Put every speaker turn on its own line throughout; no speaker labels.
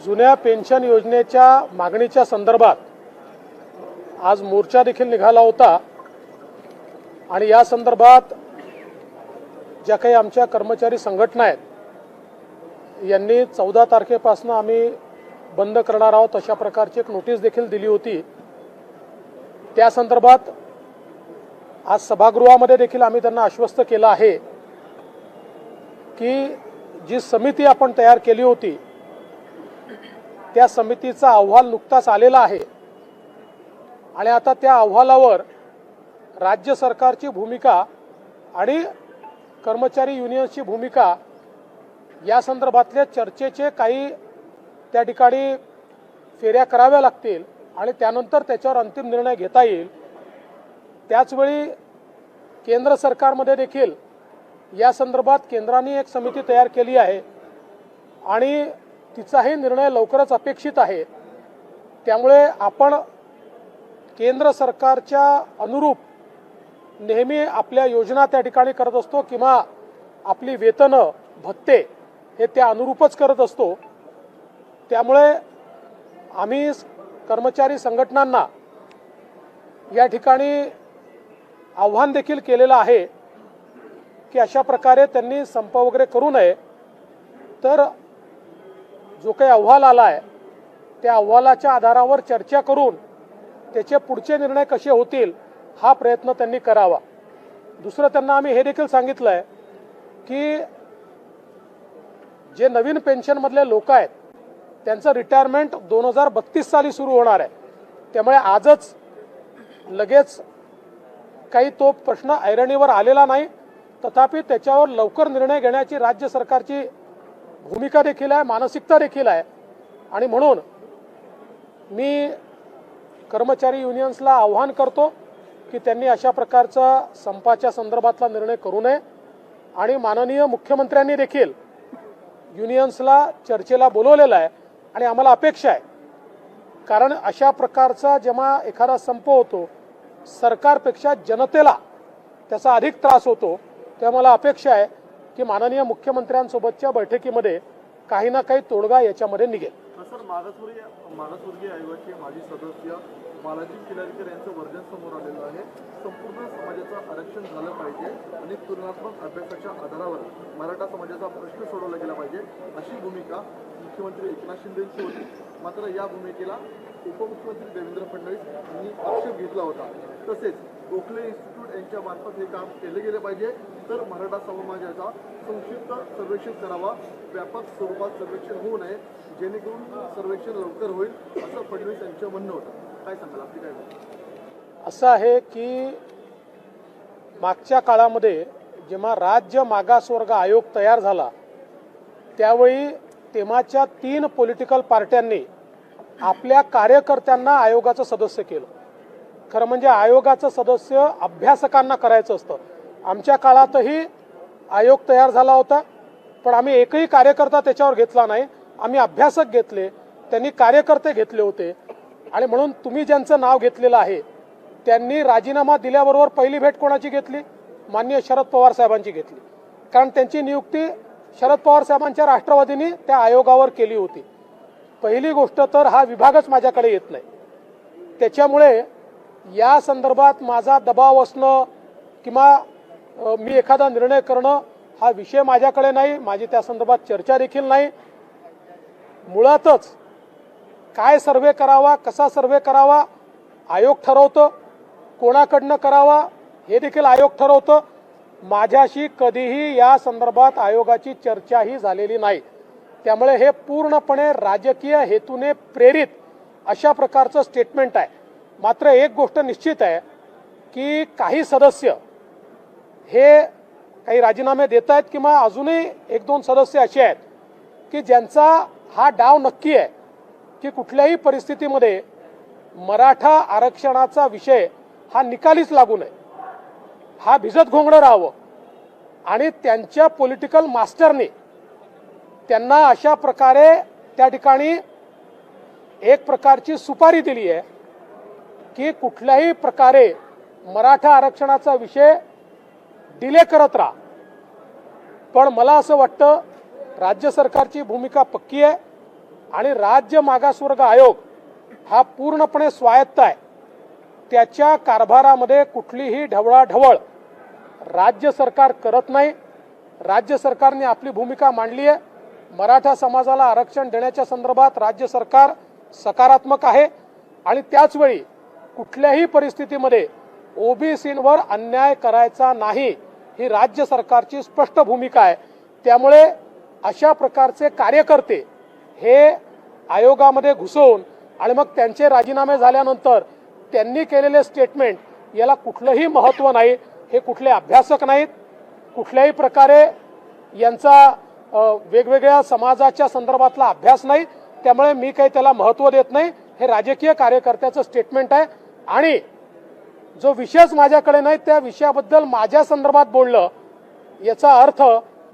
जुन्या पेन्शन योजनेच्या मागणीच्या संदर्भात आज मोर्चा देखील निघाला होता आणि या संदर्भात ज्या काही आमच्या कर्मचारी संघटना आहेत यांनी 14 तारखेपासून आम्ही बंद करणार आहोत अशा प्रकारची एक नोटीस देखील दिली होती। त्या संदर्भात आज सभागृहामध्ये देखील आम्ही त्यांना आश्वस्त केलं आहे की जी समिती आपण तयार केली होती त्या समितीचा अहवाल नुकताच आलेला आहे आणि आता त्या अहवालावर राज्य सरकारची भूमिका आणि कर्मचारी युनियनची भूमिका या संदर्भातल्या चर्चेचे काही त्या ठिकाणी फेऱ्या कराव्या लागतील आणि त्यानंतर त्याच्यावर अंतिम निर्णय घेता येईल। त्याचवेळी केंद्र सरकारमध्ये देखील या संदर्भात केंद्राने एक समिती तयार केली आहे आणि तिचाही निर्णय लवकरच अपेक्षित आहे। त्यामुळे आपण केंद्र सरकारच्या अनुरूप नेहमी आपल्या योजना त्या ठिकाणी करत असतो किंवा आपली वेतनं भत्ते हे त्या अनुरूपच करत असतो। त्यामुळे आम्ही कर्मचारी संघटनांना या ठिकाणी आव्हान देखील केलेलं आहे की अशा प्रकारे त्यांनी संप वगैरे करू नये, तर जो काही अहवाल आला आहे त्या अहवालाच्या आधारावर चर्चा करून त्याचे पुढचे निर्णय कसे होतील हा प्रयत्न त्यांनी करावा। दुसरं त्यांना आम्ही हे देखील सांगितलं आहे की जे नवीन पेन्शनमधले लोक आहेत त्यांचं रिटायरमेंट 2032 साली सुरू होणार आहे। त्यामुळे आजच लगेच काही तो प्रश्न ऐरणीवर आलेला नाही, तथापि त्याच्यावर लवकर निर्णय घेण्याची राज्य सरकारची भूमिका देखील आहे, मानसिकता देखील आहे आणि म्हणून मी कर्मचारी युनियन्सला आव्हान करतो की त्यांनी अशा प्रकारचा संपाच्या संदर्भातला निर्णय करू नये आणि माननीय मुख्यमंत्र्यांनी देखील युनियन्सला चर्चेला बोलवलेलं आहे आणि आम्हाला अपेक्षा आहे, कारण अशा प्रकारचा जेव्हा एखादा संप होतो सरकारपेक्षा जनतेला त्याचा अधिक त्रास होतो, तेव्हा मला अपेक्षा आहे की माननीय मुख्यमंत्र्यांसोबतच्या बैठकीमध्ये काही ना काही तोडगा याच्यामध्ये निघेल।
सर, मागासवर्गीय आयोगाचे माजी सदस्य बालाजी किल्लारीकर यांचं वर्जन समोर आलेलं आहे। संपूर्ण समाजाचं आरक्षण झालं पाहिजे आणि तुलनात्मक अभ्यासाच्या आधारावर मराठा समाजाचा प्रश्न सोडवला गेला पाहिजे अशी भूमिका मुख्यमंत्री एकनाथ शिंदेंची होती। मात्र या भूमिकेला उपमुख्यमंत्री देवेंद्र फडणवीस यांनी आक्षेप घेतला होता। तसेच गोखले इन्स्टिट्यूट यांच्या मार्फत हे काम केले गेले पाहिजे, तर मराठा समाजाचा संक्षिप्त सर्वेक्षण करावा, व्यापक स्वरूपात सर्वेक्षण होऊ नये जेणेकरून सर्वेक्षण लवकर होईल असं फडणवीस यांचं म्हणणं होतं। काय सांगाल, आपली काय म्हणणं?
असं आहे की मागच्या काळामध्ये जेव्हा राज्य मागासवर्ग आयोग तयार झाला त्यावेळी तेव्हाच्या 3 पॉलिटिकल पार्ट्यांनी आपल्या कार्यकर्त्यांना आयोगाचं सदस्य केलं। खरं म्हणजे आयोगाचं सदस्य अभ्यासकांना करायचं असतं। आमच्या काळातही आयोग तयार झाला होता, पण आम्ही एकही कार्यकर्ता त्याच्यावर घेतला नाही, आम्ही अभ्यासक घेतले, त्यांनी कार्यकर्ते घेतले होते आणि म्हणून तुम्ही ज्यांचं नाव घेतलेलं आहे त्यांनी राजीनामा दिल्याबरोबर पहिली भेट कोणाची घेतली? माननीय शरद पवार साहेबांची घेतली, कारण त्यांची नियुक्ती शरद पवार साहेबांच्या राष्ट्रवादीने त्या आयोगावर केली होती। पहिली गोष्ट तर हा विभागच माझ्याकडे येत नाही, त्याच्यामुळे या संदर्भात माझा दबाव असणं किंवा मी एखादा निर्णय करणं हा विषय माझ्याकडे नाही, माझी त्या संदर्भात चर्चा देखील नाही। मुळातच काय सर्वे करावा, कसा सर्वे करावा आयोग ठरवतो, कोणाकडनं करावा हे देखील आयोग ठरवतो। माझ्याशी कधीही या संदर्भात आयोगाची चर्चाही झालेली नाही, त्यामुळे हे पूर्णपणे राजकीय हेतूने प्रेरित अशा प्रकारचं स्टेटमेंट आहे। मात्र एक गोष्ट निश्चित आहे की काही सदस्य हे काही राजीनामे देत आहेत किंवा अजूनही 1-2 सदस्य असे आहेत की ज्यांचा हा डाव नक्की आहे की कुठल्याही परिस्थितीमध्ये मराठा आरक्षणाचा विषय हा निकालीच लागू नये, हा भिजत घोंगडं राहावं आणि त्यांच्या पॉलिटिकल मास्टरने त्यांना अशा प्रकारे त्या ठिकाणी एक प्रकारची सुपारी दिली आहे की कुठल्याही प्रकारे मराठा आरक्षणाचा विषय डिले करत राहा। पण मला असं वाटतं राज्य सरकारची भूमिका पक्की आहे आणि राज्य मागासवर्ग आयोग हा पूर्णपणे स्वायत्त आहे. त्याच्या कारभारामध्ये कुठलीही ढवळाढवळ राज्य सरकार करत नाही. राज्य सरकारने आपली भूमिका मांडली आहे. मराठा समाजाला आरक्षण देण्याच्या संदर्भात राज्य सरकार सकारात्मक आहे आणि त्याचवेळी कुठल्याही परिस्थितीमध्ये ओबीसींवर अन्याय करायचा नाही ही राज्य सरकारची स्पष्ट भूमिका आहे. त्यामुळे अशा प्रकारचे कार्यकर्ते हे आयोगामध्ये घुसवून आणि मग त्यांचे राजीनामे झाल्यानंतर त्यांनी केलेले स्टेटमेंट याला कुठलंही महत्त्व नाही. हे कुठले अभ्यासक नाहीत, कुठल्याही प्रकारे यांचा वेगवेगळ्या समाजाच्या संदर्भातला अभ्यास नाही. त्यामुळे मी काही त्याला महत्त्व देत नाही. हे राजकीय कार्यकर्त्याचं स्टेटमेंट आहे आणि जो विषयच माझ्याकडे नाही त्या विषयाबद्दल माझ्या संदर्भात बोललं याचा अर्थ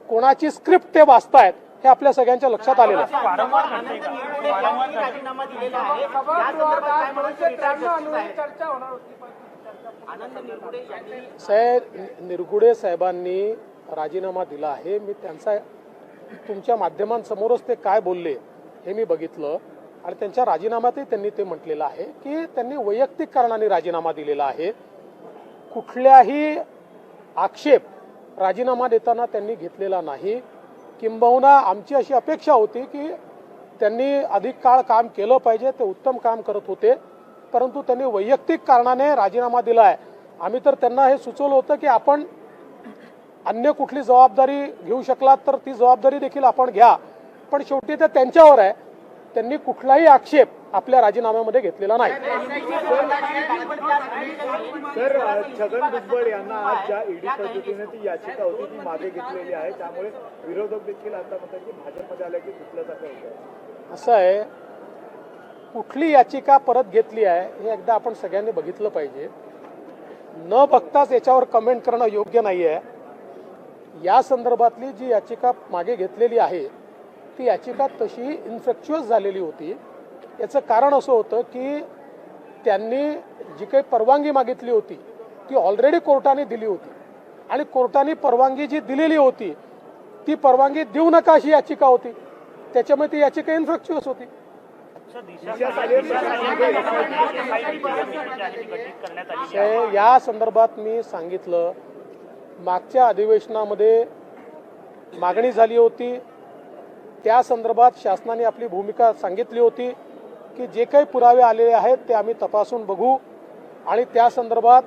कोणाची स्क्रिप्ट ते वाचतायत हे आपल्या सगळ्यांच्या लक्षात आलेलं आहे. साहेब निरगुडे साहेबांनी राजीनामा दिला आहे. मी त्यांचा तुमच्या माध्यमांसमोरच ते काय बोलले हे मी बघितलं आणि त्यांच्या राजीनाम्यातही त्यांनी ते म्हटलेलं आहे की त्यांनी वैयक्तिक कारणाने राजीनामा दिलेला आहे. कुठल्याही आक्षेप राजीनामा देताना त्यांनी घेतलेला नाही. किंबहुना आमची अशी अपेक्षा होती की त्यांनी अधिक काळ काम केलं पाहिजे, ते उत्तम काम करत होते, परंतु त्यांनी वैयक्तिक कारणाने राजीनामा दिला आहे. आम्ही तर त्यांना हे सुचवलं होतं की आपण अन्य कुठली जबाबदारी घेऊ शकलात तर ती जबाबदारी देखील आपण घ्या, पण शेवटी ते त्यांच्यावर आहे. त्यांनी कुठलाही आक्षेप आपल्या राजीनाम्यामध्ये घेतलेला नाही.
सर, छगन भुजबळ यांना आज ज्या ईडी पद्धतीने ती याचिका होती ती मागे घेतलेली आहे, त्यामुळे विरोधक देखील आता म्हणतात की भाजपमध्ये आल्या की दुसऱ्यासारखं होतं.
असं आहे, कुठली याचिका परत घेतली आहे हे एकदा आपण सगळ्यांनी बघितलं पाहिजे. न बघताच याच्यावर कमेंट करणं योग्य नाही आहे. या संदर्भातली जी याचिका मागे घेतलेली आहे ती याचिका तशी इन्फ्रॅक्च्युअस झालेली होती. याचं कारण असं होतं की त्यांनी जी काही परवानगी मागितली होती ती ऑलरेडी कोर्टाने दिली होती आणि कोर्टाने परवानगी जी दिलेली होती ती परवानगी देऊ नका अशी याचिका होती. त्याच्यामुळे ती याचिका इन्फ्रॅक्च्युअस होती. या संदर्भात मी सांगितलं, मागच्या अधिवेशनामध्ये मागणी झाली होती, त्या संदर्भात शासनाने आपली भूमिका सांगितली होती की जे काही पुरावे आलेले आहेत ते आम्ही तपासून बघू आणि त्या संदर्भात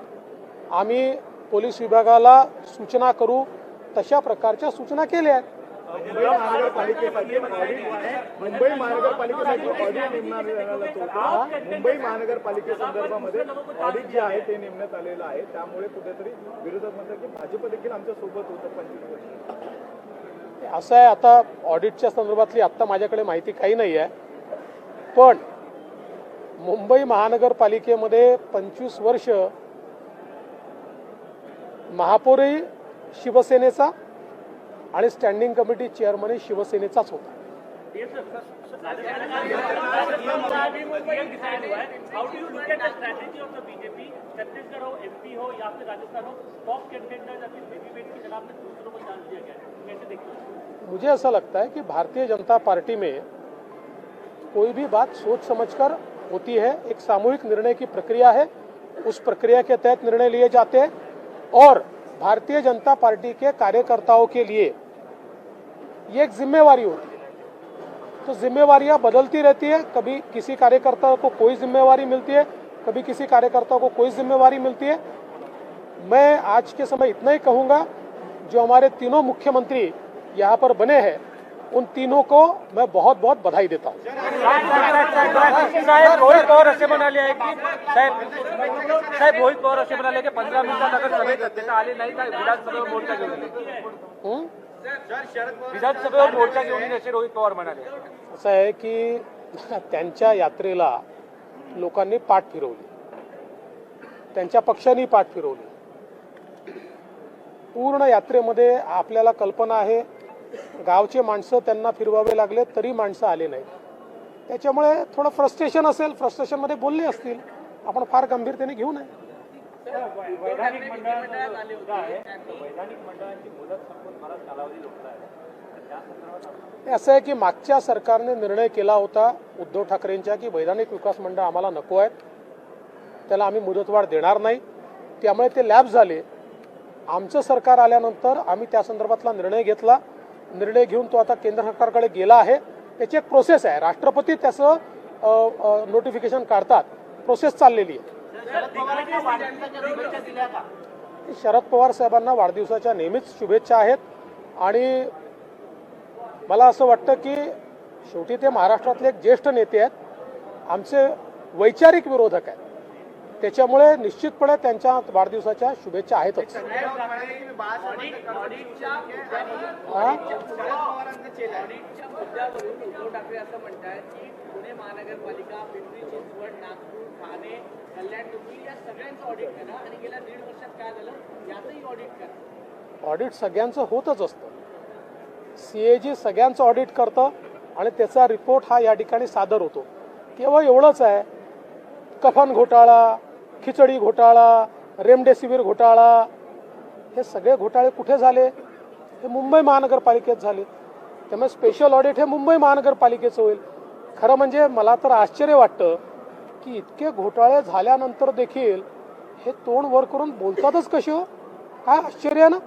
आम्ही पोलीस विभागाला सूचना करू. तशा प्रकारच्या सूचना केल्या आहेत.
मुंबई महानगरपालिकेसाठी ऑडिट नेमण्यात होतं. मुंबई महानगरपालिकेसंदर्भामध्ये ऑडिट जे आहे ते नेमण्यात आलेलं आहे. त्यामुळे कुठेतरी विरोधक म्हणतात की भाजप देखील आमच्या सोबत होतं 25 वर्ष.
असं आहे, आता ऑडिटच्या संदर्भातली आत्ता माझ्याकडे माहिती काही नाही आहे, पण मुंबई महानगरपालिकेमध्ये 25 वर्ष महापौरही शिवसेनेचा आणि स्टँडिंग कमिटी चेअरमनही शिवसेनेचाच होता.
छत्तीसगढ़ हो, एमपी हो या फिर राजस्थान हो, टॉप कंटेंडर डिबेट की जनाब में दूसरों को चांस दिया गया है, कैसे देखते हैं?
मुझे ऐसा लगता है कि भारतीय जनता पार्टी में कोई भी बात सोच समझकर होती है. एक सामूहिक निर्णय की प्रक्रिया है, उस प्रक्रिया के तहत निर्णय लिए जाते हैं और भारतीय जनता पार्टी के कार्यकर्ताओं के लिए ये एक जिम्मेवारी होती है. तो जिम्मेवारियां बदलती रहती है. कभी किसी कार्यकर्ता को कोई जिम्मेवारी मिलती है, कभी किसी कार्यकर्ता को कोई जिम्मेवारी मिलती है. मैं आज के समय इतना ही कहूँगा, जो हमारे तीनों मुख्यमंत्री यहाँ पर बने हैं उन तीनों को मैं बहुत बहुत बधाई देता हूँ.
साहेब रोहित पवार असे म्हणाले आहे की साहेब रोहित पवार असे म्हणाले की 15 मिनिटात अगर सभेत अध्यक्ष आले नाही तर विधानसभेवर मोर्चा घेऊन येईल. विधानसभेवर मोर्चा घेऊन येईल असे रोहित पवार म्हणाले.
असं आहे की त्यांच्या यात्रेला लोकांनी पाठ फिरवली, त्यांच्या पक्षांनी पाठ फिरवली. पूर्ण यात्रेमध्ये आपल्याला कल्पना आहे गावचे माणसं त्यांना फिरवावे लागले तरी माणसं आले नाहीत. त्याच्यामुळे थोडं फ्रस्ट्रेशन असेल, फ्रस्ट्रेशनमध्ये बोलले असतील. आपण फार गंभीरतेने घेऊ नये.
वैधानिक मंडळाची मुदत संपून बराच कालावधी लोटला आहे.
हे असं आहे की मागच्या सरकारने निर्णय केला होता उद्धव ठाकरेंच्या की वैधानिक विकास मंडळ आम्हाला नको आहेत, त्याला आम्ही मुदतवाढ देणार नाही, त्यामुळे ते लॅप्स झाले. आमचं सरकार आल्यानंतर आम्ही त्या संदर्भातला निर्णय घेतला. निर्णय घेऊन तो आता केंद्र सरकारकडे गेला आहे. त्याची एक प्रोसेस आहे, राष्ट्रपती त्याचं नोटिफिकेशन काढतात, प्रोसेस चाललेली आहे. शरद पवार साहेबांना वाढदिवसाच्या नेहमीच शुभेच्छा आहेत आणि मला असं वाटतं की शेवटी ते महाराष्ट्रातले एक ज्येष्ठ नेते आहेत, आमचे वैचारिक विरोधक आहेत, त्याच्यामुळे निश्चितपणे त्यांच्या वाढदिवसाच्या शुभेच्छा आहेतच.
उद्धव ठाकरे असं म्हणतात की पुणे महानगरपालिका, पिंपरी चिंचवड, नागपूर, ठाणे, कल्याण, डोंबिवली या सगळ्यांचं ऑडिट करा आणि गेल्या 1.5 वर्षात काय झालं याचंही ऑडिट करा.
ऑडिट सगळ्यांचं होतच असतं. CAG सगळ्यांचं ऑडिट करतं आणि त्याचा रिपोर्ट हा या ठिकाणी सादर होतो. केवळ एवढंच आहे, कफन घोटाळा, खिचडी घोटाळा, रेमडेसिवीर घोटाळा, हे सगळे घोटाळे कुठे झाले? हे मुंबई महानगरपालिकेत झाले. त्यामुळे स्पेशल ऑडिट हे मुंबई महानगरपालिकेचं होईल. खरं म्हणजे मला तर आश्चर्य वाटतं की इतके घोटाळे झाल्यानंतर देखील हे तोंड वर करून बोलतातच कसे हो? काय आश्चर्य ना.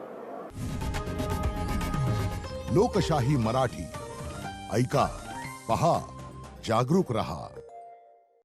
लोकशाही मराठी ऐका, पहा, जागरूक रहा.